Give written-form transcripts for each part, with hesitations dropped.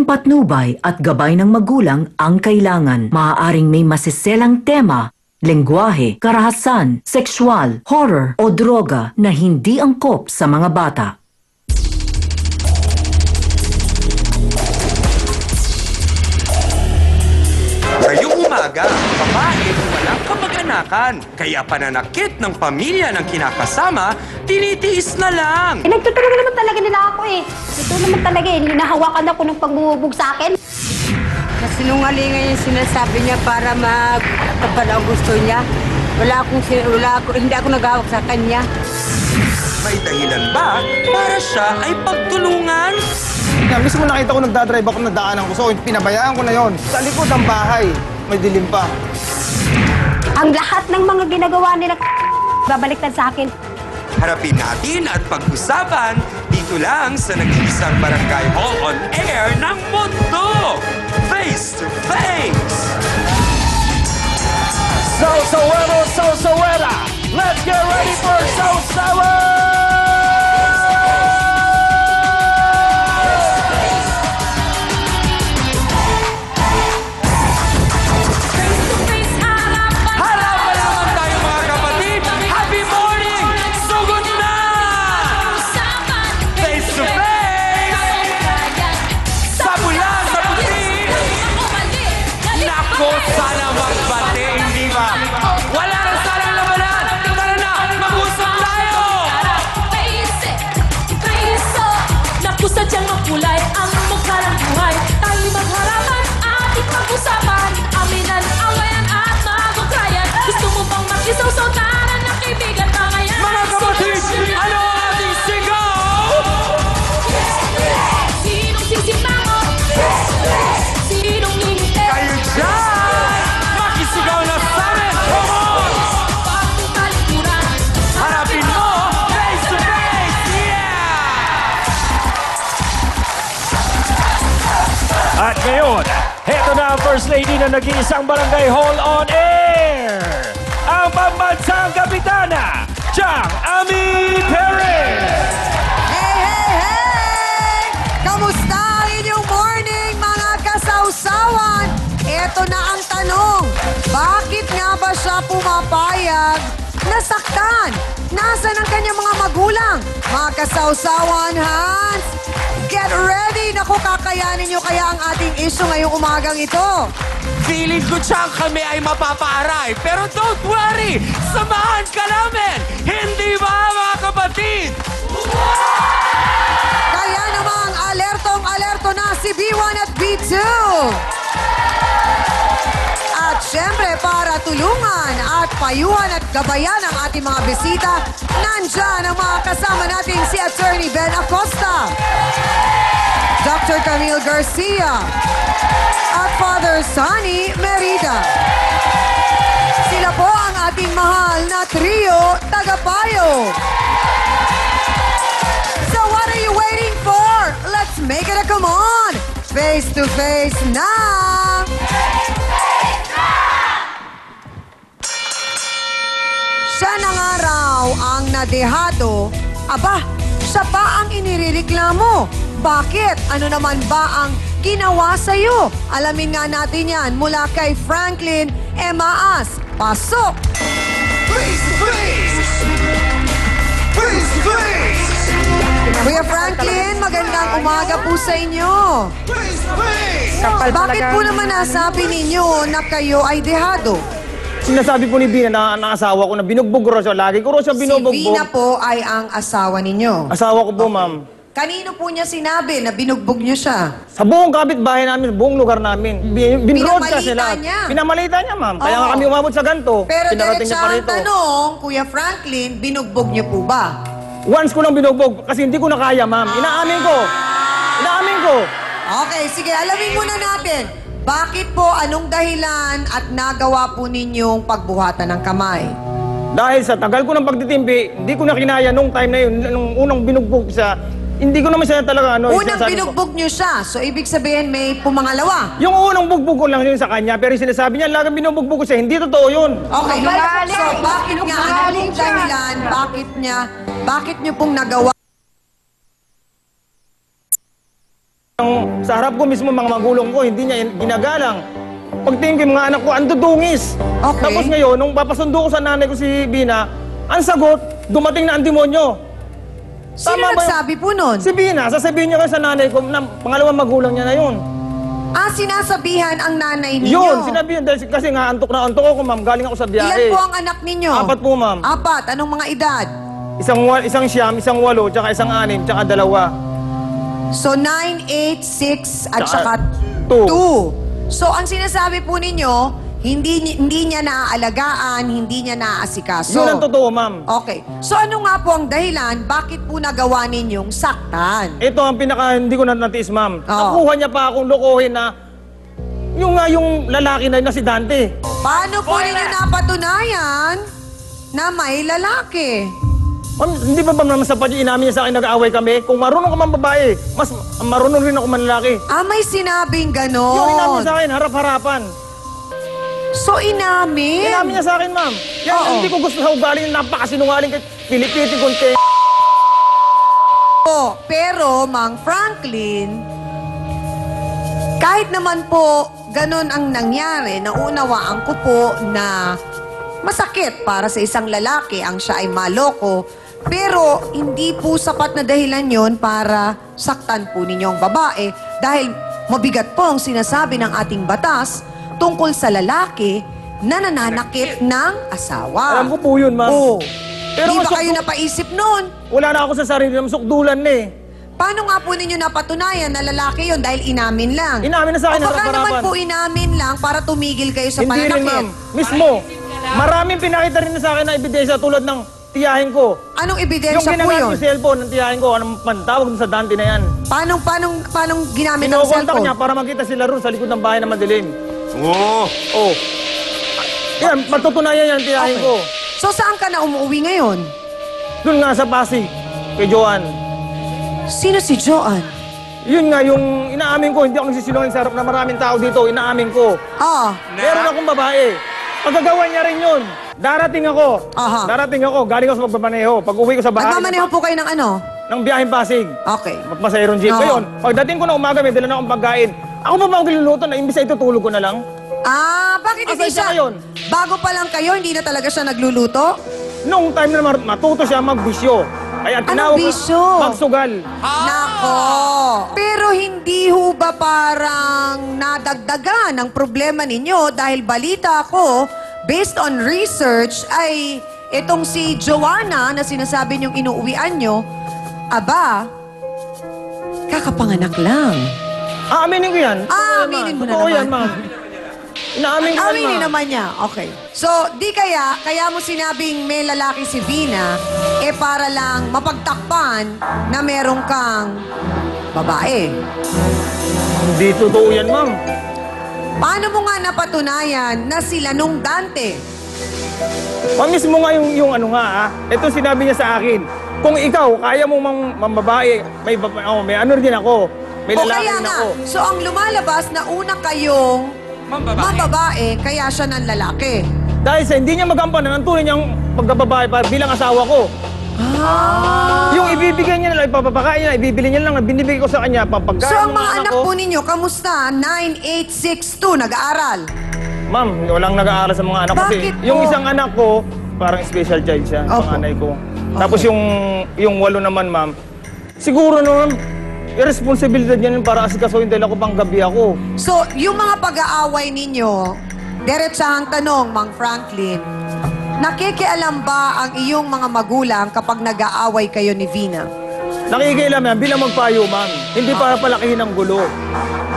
Patnubay at gabay ng magulang ang kailangan. Maaaring may masiselang tema, lengguwahe, karahasan, sexual, horror o droga na hindi angkop sa mga bata. Ngayong umaga, babae walang kamag-anakan. Kaya pananakit ng pamilya ng kinakasama, tinitiis na lang. Nagtutulungan naman talaga nila ako eh. Ito naman talaga eh, hinahawakan ako ng pagbubog sa akin. Sinungalingan yung sinasabi niya para magkapal ang gusto niya. Hindi ako nagawak sa kanya. May dahilan ba para siya ay pagtulungan? Mismo nakita ko nagdadrive ako, nadaanan ko. So, pinabayaan ko na yon. Sa likod ng bahay, may dilim pa. Ang lahat ng mga ginagawa nila, babaliktad sa akin. Harapin natin at pag-usapan dito lang sa nag-iisang Barangay Hall on Air ng mundo. Face to face! Sawera! Let's get ready for Sawera! Harapan naman tayo mga kapatid! Happy morning! Sugod na! Face to face! Sa bula, sa puti! Nako, sana magbati, hindi ba? Wala na sanang labanan! Tara na, mag-usap tayo! Naku, sadyang makulay ang mukha ng buhay. Tayo magharapan, ating pag-usapan. Aminan, awayan at magukrayan. Gusto mo bang makisawsaw-taran ng kaibigan ka ngayon? Mga kapatid, ano ang ating sigaw? Sinong sisimango? Sinong ngingiti? Kayo dyan! Makisigaw na sa amin! Come on! Bakit talikuran? Harapin mo! Face to face! Yeah! At ngayon, heto na ang First Lady na nag-iisang Barangay Hall on Air! Ang pambansang kapitana, Chang Ami Perez! Hey! Kamusta ang inyong morning, mga kasawsawan? Ito na ang tanong. Bakit nga ba siya pumapayag na saktan? Nasaan ang kanyang mga magulang? Mga kasawsawan, Hans! Get ready! Naku, kakayanin niyo kaya ang ating issue ngayong umagang ito. Feeling ko siyang kami ay mapapaaray. Pero don't worry! Samahan ka namin! Hindi ba, mga kapatid? Kaya namang alertong-alerto na si B1 at B2. At syempre, para tulungan at payuhan at gabayan ang ating mga bisita, nandyan ang mga kasama nating si Attorney Ben Acosta, Dr. Camille Garcia, at Father Sonny Merida. Sila po ang ating mahal na trio tagapayo. So what are you waiting for? Let's make it a come on! Face to face na! Siya na nga raw ang nadehado. Aba, siya pa ang inireklamo. Bakit? Ano naman ba ang ginawa sa'yo? Alamin nga natin yan mula kay Franklin Emaas. Pasok! Face to face! Face to face! Kuya Franklin, magandang umaga po sa inyo. Face to face! Bakit po naman nasabi ninyo na kayo ay dehado? Sinasabi po ni Bina na asawa ko na binugbog ko raw siya. Lagi ko raw siya Si binubugbog. Vina po ay ang asawa ninyo. Asawa ko po, ma'am. Kanino po niya sinabi na binugbog niyo siya? Sa buong kapitbahay namin, sa buong lugar namin. Binroadcast Pinamalita sila. niya. Pinamalita niya, ma'am. Kaya Oo. nga kami umabot sa ganito. Pero Pinarating diretsa niya pa ang rito. tanong, Kuya Franklin, binugbog niyo po ba? Once ko lang binugbog kasi hindi ko na kaya, ma'am. Inaamin ko. Inaamin ko. Okay, sige, alamin muna natin. Bakit po, anong dahilan at nagawa po ninyong pagbuhatan ng kamay? Dahil sa tagal ko ng pagtitimpi, hindi ko na kinaya nung time na yun, nung unang binugbog siya, hindi ko naman siya talaga ano. Unang sinasabi ko. binugbog niyo siya, so ibig sabihin may pumangalawa. Yung unang bugbog ko lang yun sa kanya, pero yung sinasabi niya, lagang binubugbog ko siya, hindi totoo yun. Okay, so bakit nga, anong dahilan, bakit niyo pong nagawa Sa harap ko mismo, mga magulang ko, hindi niya ginagalang. Pagtingin ko yung mga anak ko, andudungis. Okay. Tapos ngayon, nung papasundo ko sa nanay ko si Bina, ang sagot, dumating na ang demonyo. Sino Tama ba yun? nagsabi po nun? Si Bina, sasabihin niya kayo sa nanay ko, na pangalawang magulang niya na yun. Sinasabihan ang nanay ninyo. Yun, sinabi yun, dahil kasi nga antok na antok ako, ma'am, galing ako sa biyahe. Ilan po ang anak ninyo? 4 po, ma'am. 4. Anong mga edad? Isang siyam, isang 8, tsaka isang 6, tsaka 2. So, 9, 8, 6, at Tsaka saka 2. 2. So, ang sinasabi po ninyo, hindi niya naaalagaan, hindi niya naaasikaso. Yun ang totoo, ma'am. Okay. So, ano nga po ang dahilan, bakit po nagawa ninyong saktan? Ito ang pinaka hindi ko na natiis, ma'am. Oo. Nakuha niya pa akong lokohin na yung lalaki na si Dante. Paano po ninyo napatunayan na may lalaki? Ma'am, hindi ba naman sapat yung inamin niya sa akin nag-aaway kami? Kung marunong ka man babae, mas marunong rin ako man lalaki. May sinabing ganon. Yung inamin niya sa akin, harap-harapan. So, inamin? Inamin niya sa akin, ma'am. Yan, Oo. hindi ko gusto sa ugali na napakasinungaling kay Pilipiti Conte. Pero, Mang Franklin, kahit naman po ganon ang nangyari, naunawaan ko po na masakit para sa isang lalaki ang siya ay maloko, pero hindi po sapat na dahilan yon para saktan po ninyong babae dahil mabigat po ang sinasabi ng ating batas tungkol sa lalaki na nananakit ng asawa. Alam ko po yun, ma'am. Oo. Pero Di ba masuk- kayo napaisip noon? Wala na ako sa sarili na masukdulan na eh. Paano nga po ninyo napatunayan na lalaki yon dahil inamin lang? Inamin na sa akin, O baka harap-harapan. naman po inamin lang para tumigil kayo sa Hindi rin, pananakit. ma'am. Mismo. Maraming pinakita rin na sa akin na ebidensya tulad ng tiyahin ko. Anong Yung ebidensya po ginagamit yun? yung cellphone ng tiyahin ko, anong pantawag sa Dante na yan. Paano ginamit ang Kinokontak cellphone? niya para makita sila ron sa likod ng bahay na madilim. Oo. Oh. Yan, matutunayan yan tiyahin Okay. ko. So saan ka na umuwi ngayon? Doon nga sa Pasig, kay Joan. Sino si Joan? Yun nga, yung inaamin ko, hindi ako nagsisinungaling sa harap na maraming tao dito, inaamin ko. Meron akong babae. Pagkagawa niya rin yun. Darating ako. Aha. Darating ako. Galing ako sa magbabaneho. Pag uwi ko sa bahay, Nagmamaneho po kayo ng ano? ng biyaheng Pasig. Okay. Magpasayron jeep. Oo. Ngayon, pagdating ko na umaga, may dala na akong pagkain. Ako pa ba ang niluluto na imbis na itutulog ko na lang? Bakit hindi Asan siya siya? ngayon? Bago pa lang kayo, hindi na talaga siya nagluluto? Noong time na matuto siya magbisyo. Kaya tinawag ko, bisyo? magsugal. Nako! Pero hindi ho ba parang nadagdagan ang problema ninyo dahil balita ko, based on research, ay itong si Joanna na sinasabi niyong inuuwian nyo, kakapanganak lang. Aaminin ko yan. Aminin mo na Totoo naman. yan, ma'am. Inaamin ko yan, Aminin ma'am. naman niya. Okay. So, di kaya mo sinabing may lalaki si Vina, para lang mapagtakpan na meron kang babae. Hindi totoo yan, ma'am. Paano mo nga napatunayan na sila nung Dante? Mismo nga yung ano nga, ito sinabi niya sa akin. Kung ikaw, kaya mo mambabae, may ano rin ako. May O lalaki kaya rin nga, ako. so ang lumalabas na una kayong mambabae, kaya siya ng lalaki. Dahil sa hindi niya magampanan ang tunay niyang pagkababae bilang asawa ko. Yung ibibigay niya na lang, ipapapakain niya, ibibili niya lang, binibigay ko sa kanya, papagkain So ang ng mga anak ko. po ninyo, kamusta? 9, 8, 6, 2, nag-aaral? Ma'am, walang nag-aaral sa mga anak ko. Bakit po? Yung isang anak ko, parang special child siya, Opo. panganay ko. Tapos yung 8 naman, ma'am, siguro naman, irresponsibilidad niya para asikasuhin dahil ako pang gabi ako. So, yung mga pag-aaway ninyo, diretsahang tanong, Mang Franklin, nakikialam ba ang iyong mga magulang kapag nag-aaway kayo ni Vina? Nakikialam yan bilang magpayo, ma'am. Hindi para palakihin ang gulo.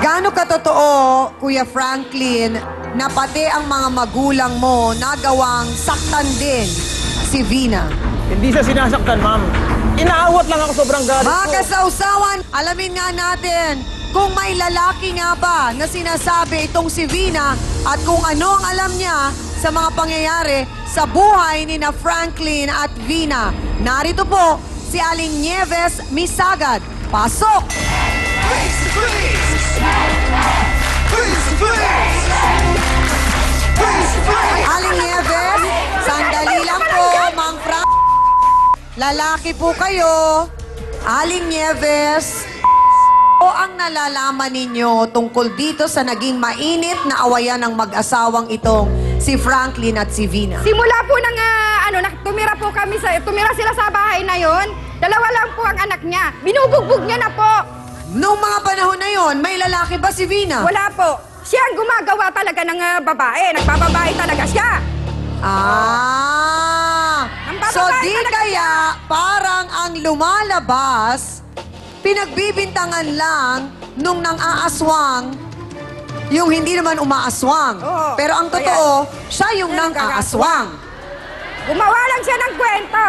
Gaano katotoo, Kuya Franklin, na pati ang mga magulang mo nagawang saktan din si Vina? Hindi siya sinasaktan, ma'am. Inaawat lang ako sobrang galit Mga ko. kasausawan, alamin nga natin kung may lalaki nga ba na sinasabi itong si Vina at kung ano ang alam niya sa mga pangyayari sa buhay ni na Franklin at Vina. Narito po si Aling Nieves Misagad. Pasok! Aling Nieves, sandali lang po, Mang Frank. Lalaki po kayo. Aling Nieves. ang nalalaman ninyo tungkol dito sa naging mainit na awayan ng mag-asawang itong si Franklin at si Vina? Simula po nang tumira sila sa bahay na yon, dalawa lang po ang anak niya. Binubugbog niya na po. Nung mga panahon na yon, may lalaki ba si Vina? Wala po. Siya ang gumagawa talaga ng babae. Nagbababae talaga siya. Ang babae So di talaga kaya parang ang lumalabas, pinagbibintangan lang nung nang aaswang, yung hindi naman umaaswang. Oo. Pero ang totoo, siya yung nang aaswang. Gumawa lang siya ng kwento.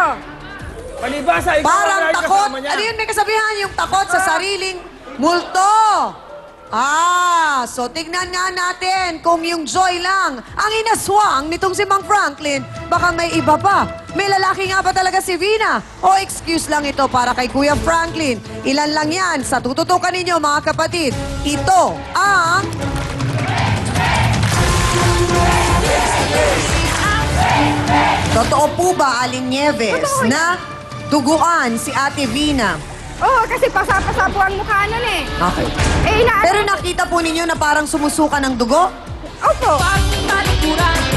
Palibasa, ikaw Parang ang takot. kasama niya. Ano yun may kasabihan? Yung takot sa sariling multo. So tignan nga natin kung yung Joy lang ang inaswang nitong si Mang Franklin, baka may iba pa. May lalaki nga ba talaga si Vina? O excuse lang ito para kay Kuya Franklin? Ilan lang yan sa tututukan ninyo mga kapatid. Ito ang... Totoo po ba, Aling Nieves, na duguan si Ate Vina? Oo, kasi pasa-pasa po ang mukha nun eh. Okay. Eh, Pero nakita po ninyo na parang sumusuka ng dugo? Opo. Pagtalikuran